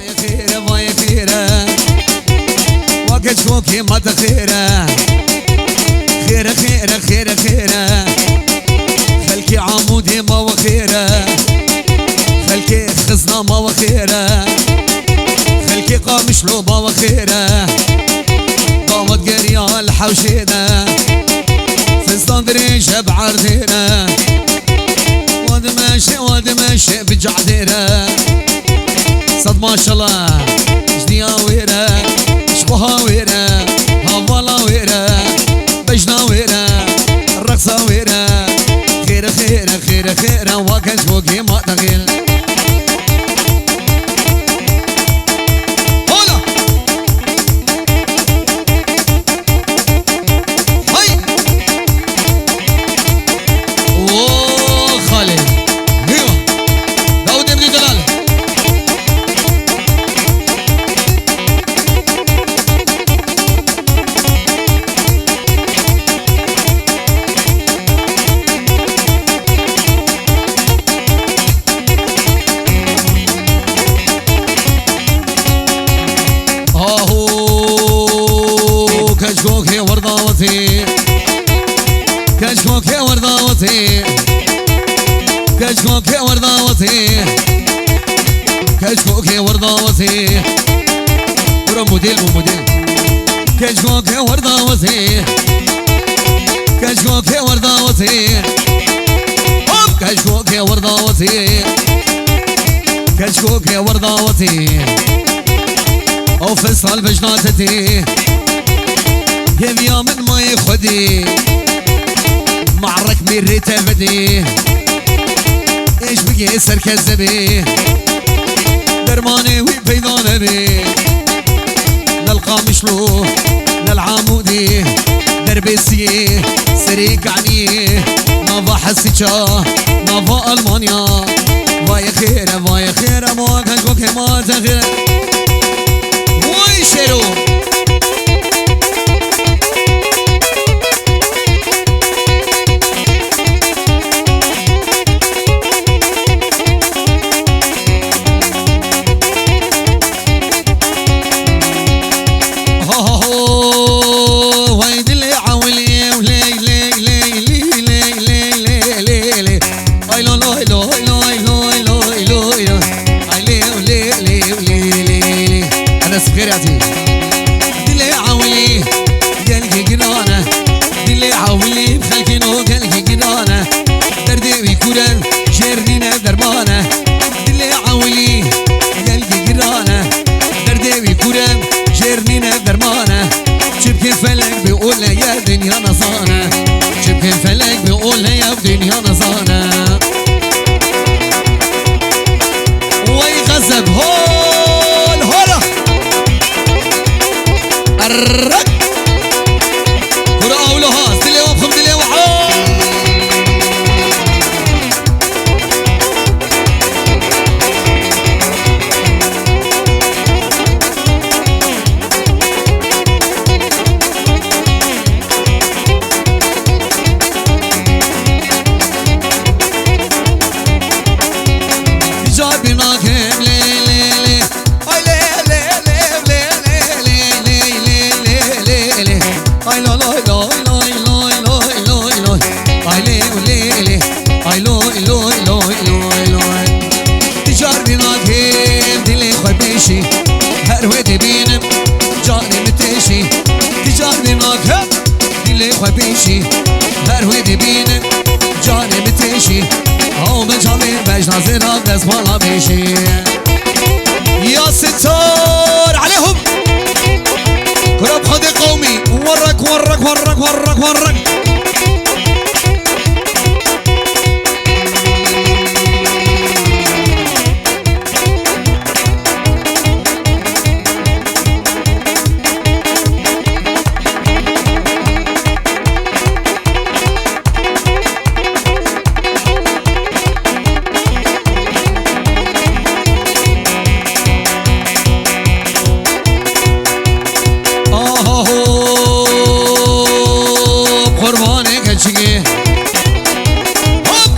وای خیره وای خیره وقت شوکی مات خیره خیره خیره خیره خیره خلکی عمودی ما و خیره خلکی خزنا ما و خیره خلکی قامشلو ما و خیره قامت قريال حوشينا فستان دريشة بعرضنا واد ماشي بجعدنا صد ما شاء الله جديا ويرا شبها ويرا هوالا ويرا بجنا ويرا الرقصة ويرا خير خير خير خير وكان شوقي ما تغير كشكوك يا ورداوتي كشكوك يا ورداوتي كشكوك يا ورداوتي كشكوك يا ورداوتي ورا موديل موديل كشكوك يا ورداوتي كشكوك يا ورداوتي كشكوك يا ورداوتي كشكوك يا ورداوتي او فصل بجناتتي يا من ما يخدي معرك مريته بدي ايش بقي سركز بي درماني وبيضان بي نلقى مشلو للعامودي دربسي سريك عني نافا حسيتشا نافا المانيا واي خير واي خير ما كان كوكي ما تغير واي شيرو غير يعطي دلي عاولي قالك جنانه دلي عاولي بخلكينو قالك جنانه دردي ويكورن شيرنينا درمانه دلي عاولي قالك جنانه دردي ويكورن شيرنينا درمانه شبكي الفلك بيقول يا دنيا نصانه شبكي الفلك بيقول يا دنيا نصانه ويغزب هول هولا الرق قرأوا لها دلي وبخم دلي وعاد جابنا كم ليلي اي ليلي اي لا لا لا لا لا لا لا اي ليلي اي لا لا لا لا تجاربنا كم دلي خبيشي هر ودي بينم جاني متشي تجاربنا كم دلي خبيشي هر ودي بينم جاني متشي او بجامي بجنا زينا بس ولا بيشي يا ستار عليهم كرب خدي قومي ورك ورك ورك ورك ورك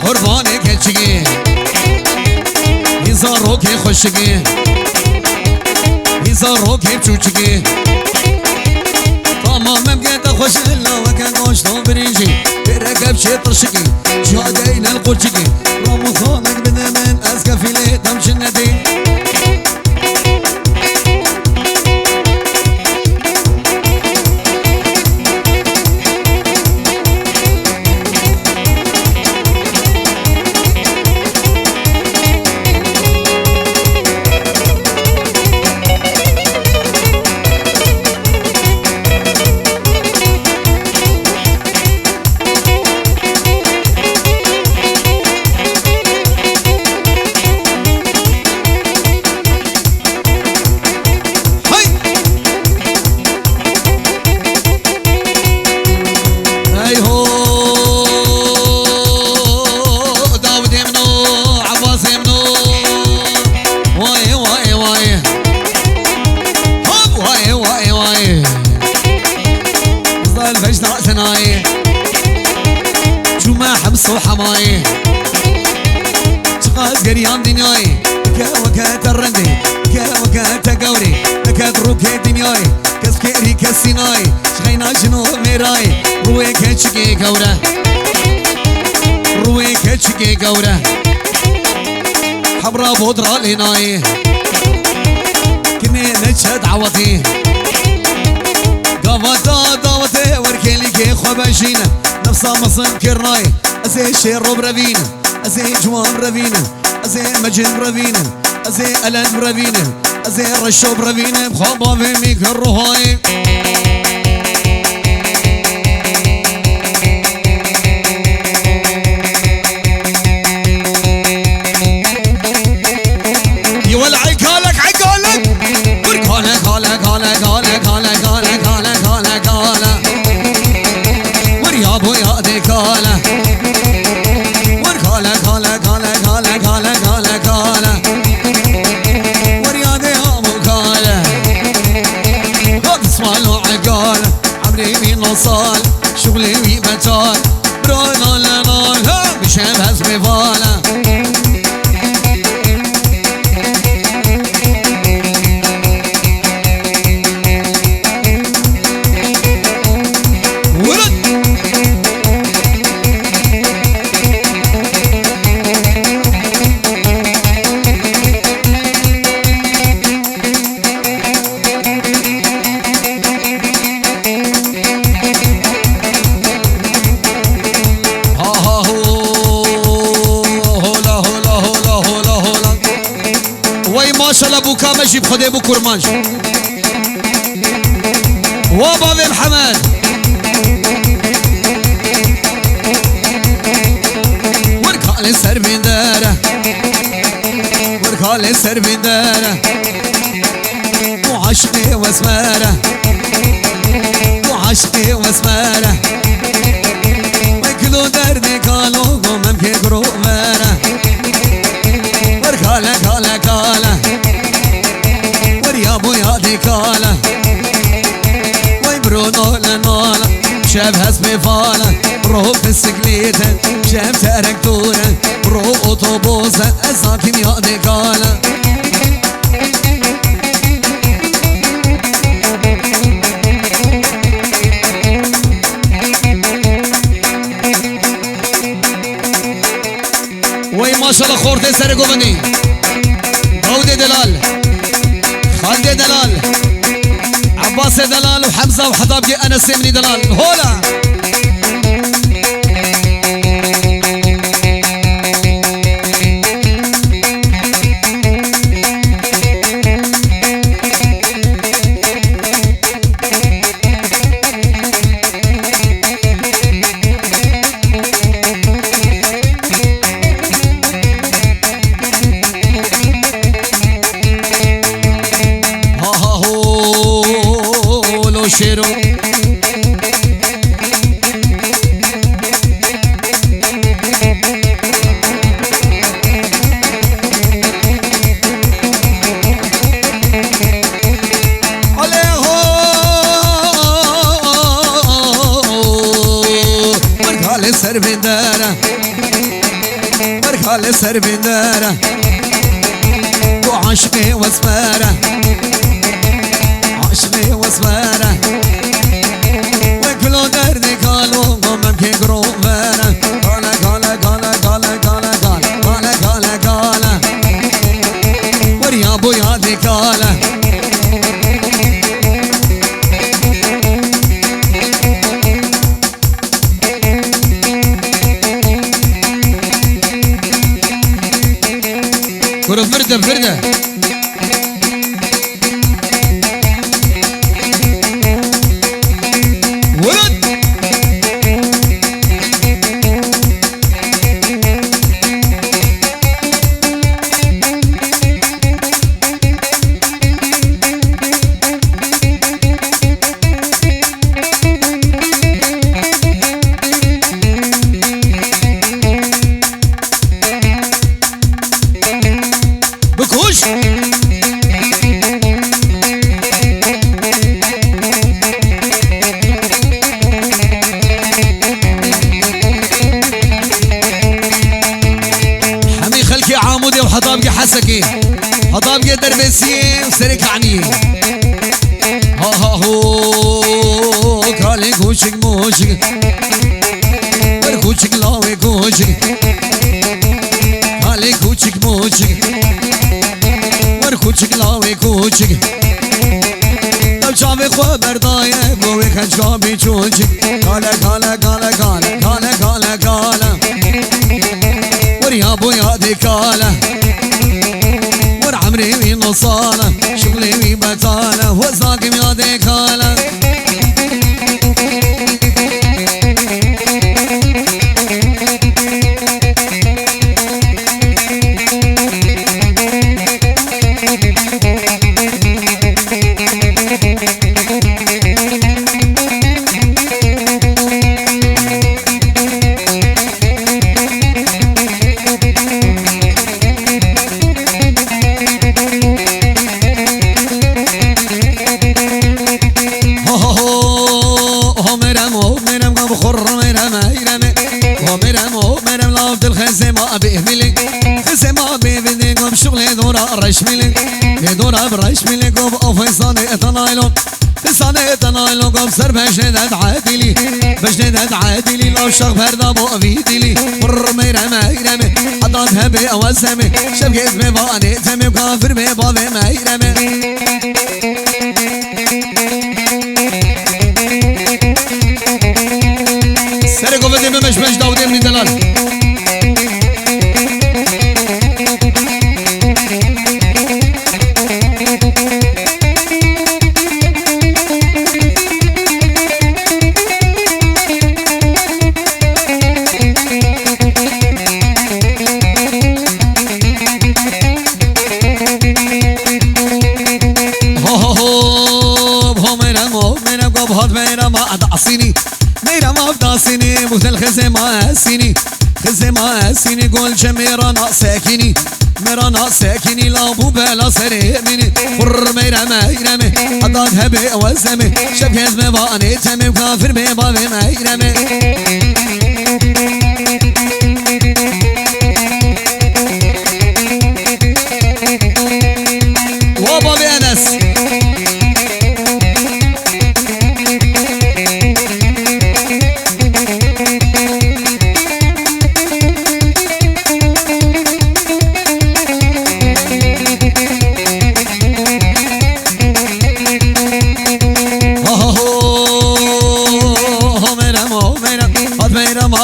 قربانك هالشقي يزاروك خوشقي بچوچکی تمام بقيت خوش الا وكان خوش تو بريجي بركب شي طرشكي جادين القرشكي رامو خانك بدمن اسكا في لي تمشي الندي وحماي تقاس قريان دنياي كاوكات الرندي كاوكات قوري كات روكي دنياي كسكيري كسيناي شغينا شنو ميراي روي كتشكي كورا روي كتشكي كورا حمرا بودرا ليناي كني نتشد عوضي قافتا داوتي وركيلي كي خوباشينا نفسا مصن كرناي ازي شير برافينا ازي جوان برافينا ازي مجن برافينا ازي الان برافينا ازي رشو برافينا بخوبا في ميك الروهاي يولعي كالك عقالك وركالك كالك كالك كالك كالك كالك كالك كالك كالك وريابو يا دي كالك صال شغلي ويبتال برونا لنا بشام هزمي فالا ماشاءالله بوكا ماشي بخدي بو كرمانش وبابي محمد وركالي سر بين داره وركالي سر بين داره وعشقي واسماره وعشقي واسماره وكلو دردي قالوا قوم كيكرو ماره وركالي كالي كالي وريابو يا دي كالي ويبرونو لنالا شاب هسمي فالا روح في السكليتة شاب تركتورة روح اوتوبوسة اساكن يا دي كالي وي ما شاء الله خورتي سرقو بني داودي دلال خالد دلال عباس دلال وحمزة وحضابجي أنس مني دلال هولا شيرو مرخال سر بندارة مرخال سر بندارة وعشقي واسمارة يادي كاله كرة فردة فردة ولد بكوش حمي خلكي عامودي وحطابقي حسكي حطابقي دربسي وسرك عني ها ها هو كالي كوشك موشك كوشك لاوي كوشك كالي كوشك موشك كوچک لاوی کوچک دل چاوی خو بردای گوی خشابی چوچک کالا کالا کالا کالا کالا کالا کالا وریا بویا دی کالا ور عمري وی نصاله شغلي وی بطاله وزاكم يا دی کالا شغلي دورا رشملي دورا برشملي قوم افيصاني اتنايلو فيصاني اتنايلو قوم سر بشدد عادلي بشدد عادلي لو شغ فردا بو فيدلي بر ميرا ميرا حضرتها بي اوزمي شبكت بي باني تمي وكافر بي بابي ميرا سرقو بدي مش داودي من دلال مثل خزمة سيني خزمة سيني قول جميرنا ساكني ميرنا ساكني لا بو بلا سريمني فر ميرا ميرا حضرتها بي وزمي شبكت بباني تمي وكافر بي بابي ميرا وبابي انس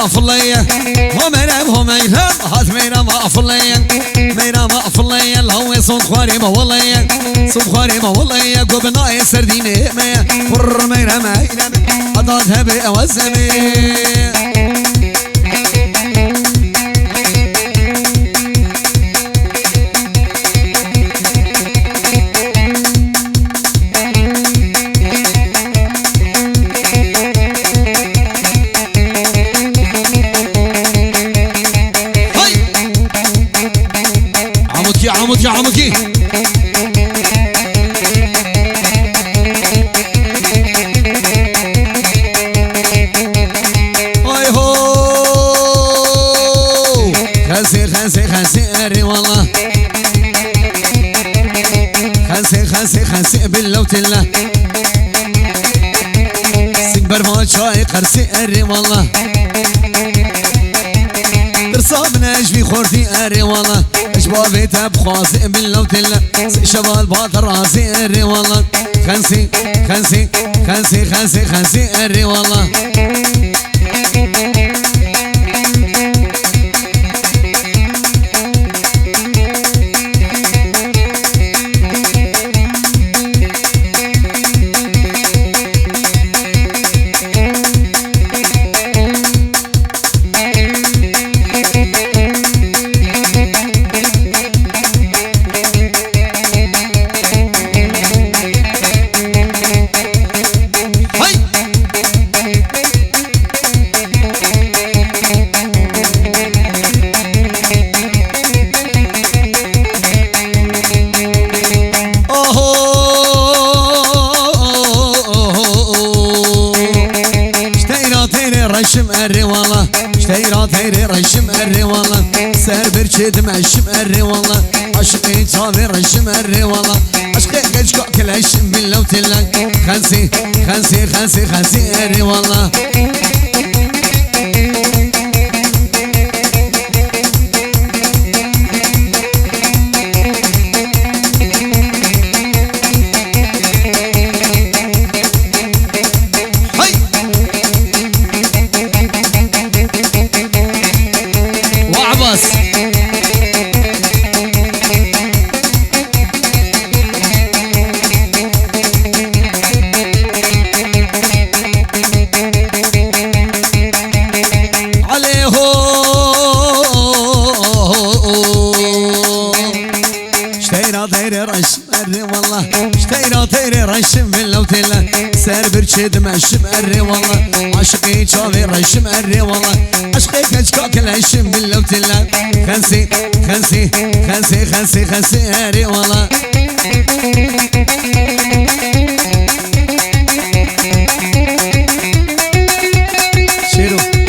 مافلية ومرام هميرام هات ميرام مافلية ميرام مافلية الهوي صوت خواري مولية صوت خواري مولية قبنا سرديني ميا فر ميرام ميرام حضرتها بي اوزمي عمودي عمودي اي هو خسي خسي خسي اري والله خسي خسي خسي باللوت الله سكبر ما شاي قرسي اري والله درصاب نجفي خورتي اري والله شبابي تبخواسي باللوتلة شباب بات راسي اري والله خنسي خنسي خنسي خنسي خنسي اري والله رشم اري والله اشتيرا تيري رشم اري والله سر برشد مشم اري والله عشقي تابي رشم اري والله عشقي كشكو كلاشم باللو تلك خنسي خنسي خنسي خنسي اري والله رشم باللوتلة سر برشد مشم اري والله عشقي شافي رشم اري والله عشقي كشكاك العشم باللوتلة خنسي خنسي خنسي خنسي خنسي اري والله شيرو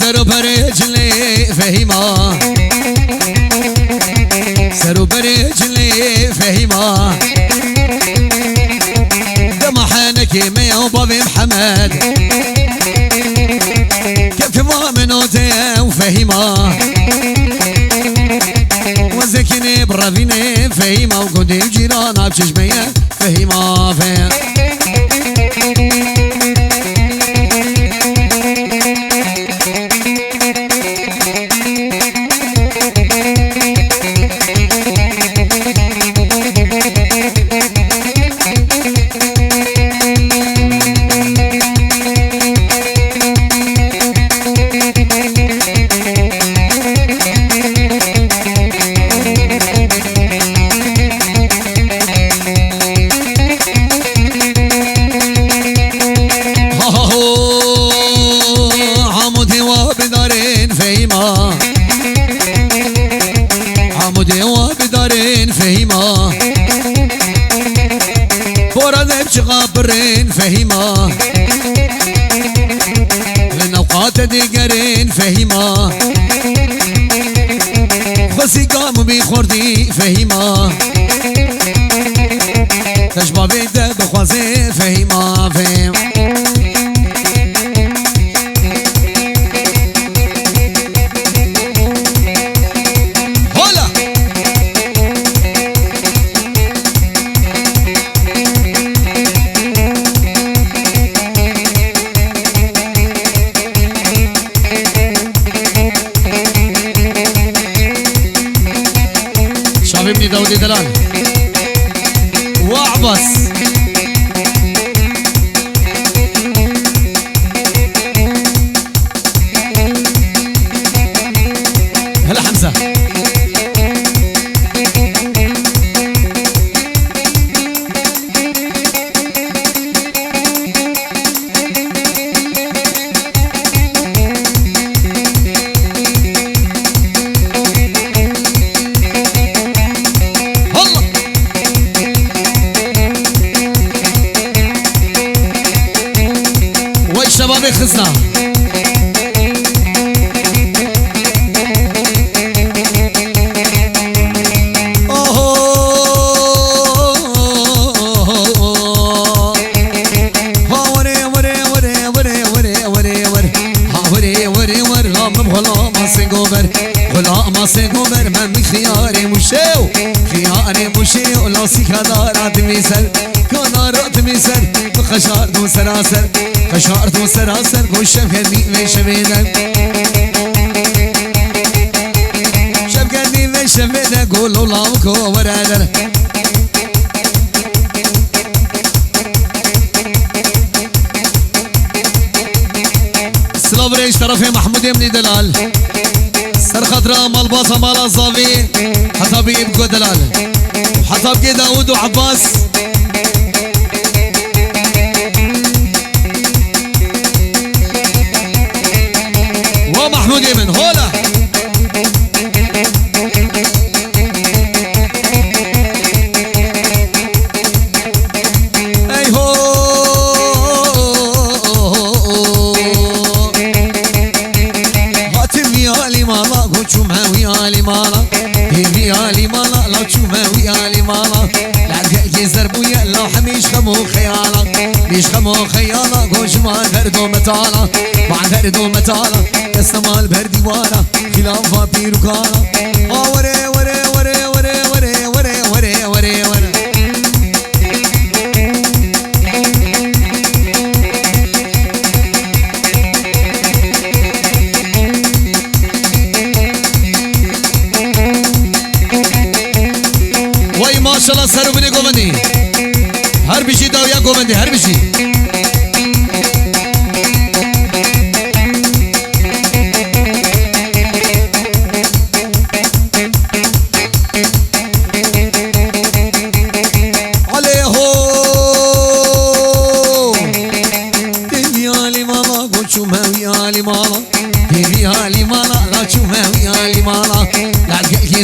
سرو برجلي فهيما سرو برجلي فهيما دمحنك ميا وبابي محمد كيف ما منوتي وفهيما وزكني برافيني فهيما وقودي جيرانا بشجمية فهيما فهيما عمودي وبدارين فهيما فورا شغابرين فهيما لنوقات ديقرين فهيما خسي قام بخوردي فهيما تشبه بيدا بخوازي فهيما فهيما حبيبني داودي دلال واعبس هلا حمزة ماسي قمر من خياري مشيو خياري مشيو لاسي كدارات ميسر كدارات ميسر بخشار دو سراسر خشار دو سراسر قوشم كدي وشبيدن شب كدي وشبيدن قولوا لاوكو ورادر سلابريش طرفي محمود يمني دلال سرخطرة مالباصة مال الصافي حسب يبقى دلال وحسب كده داود وعباس ومحمود يمن هولا اي هو هاتم يا لي مالا قوشو يا لي مالا يا لي مالا لا تشوفه يا لي مالا لا يزربو يا لو حميش خمو خيالا مش خمو خيالا قوش ما دردو متالا ما دردو متالا يسمى البردي وارا خلافة بيروكالا وري وري وري وري وري وري وري وري وري وای ماشاءالله سر بنی گومندی هر بیشی داویا گومندی هر بیشی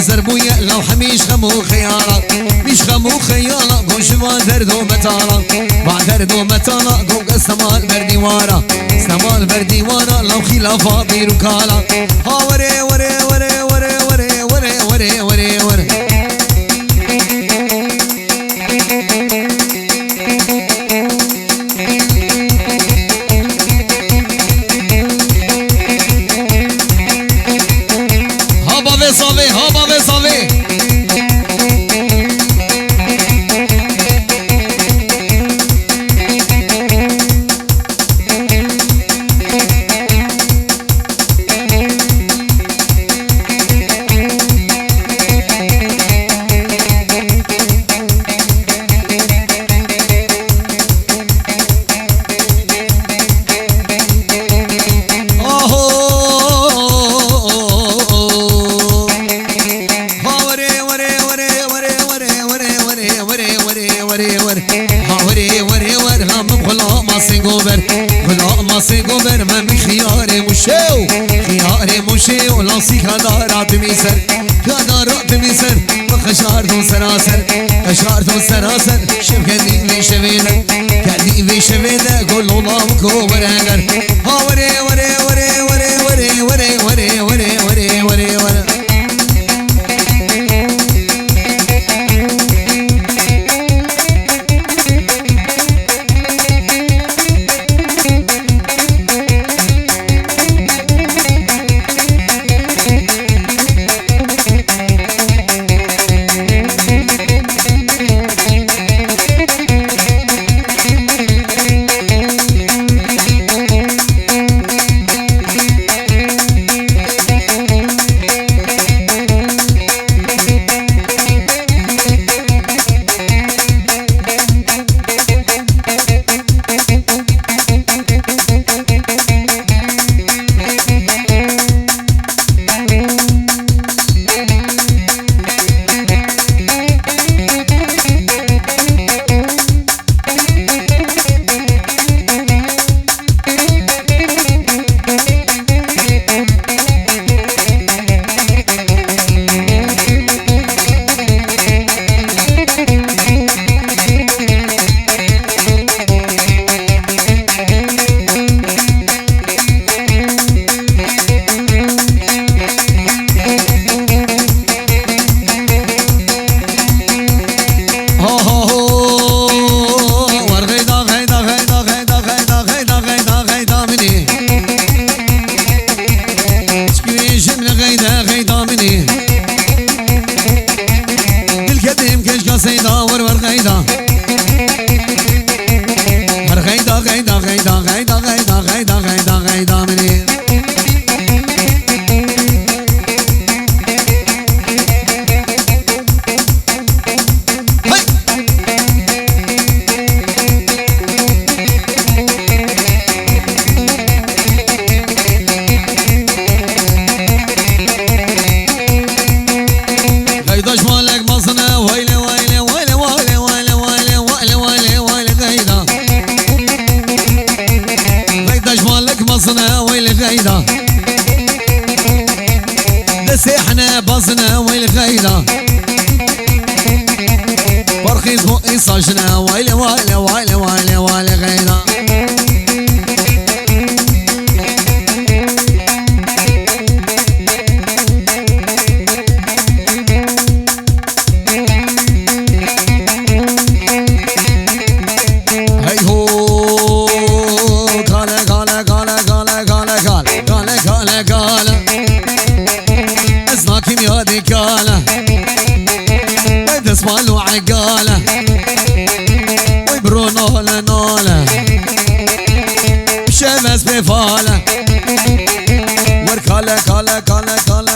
زربويا لو حميش خمو خيالا مش خمو خيالا قوش ما دردو متالا ما دردو متالا قوق السمال بردي وارا سمال بردي وارا لو خلافا بيروكالا ها وري وري وري وري وري وري وري وري وري سيقوبر ما من خياري مشيو خياري مشيو لاسي كدارات ميسر كدارات ميسر وخشار دو سراسر خشار دو سراسر شب كدي في شبيدة كدي في شبيدة قولوا الله كوبر هنگر ها وري وري وري وري وري وري وري وري وري وري وري بزنا بزنا والغيرة فرخي فوقي صجنا ويلي ويلي ويلي ويلي ويلي غيرة قاله ويدسمالو عقاله ويبرونوله نوله بشمس بفاله وركاله كاله كاله كاله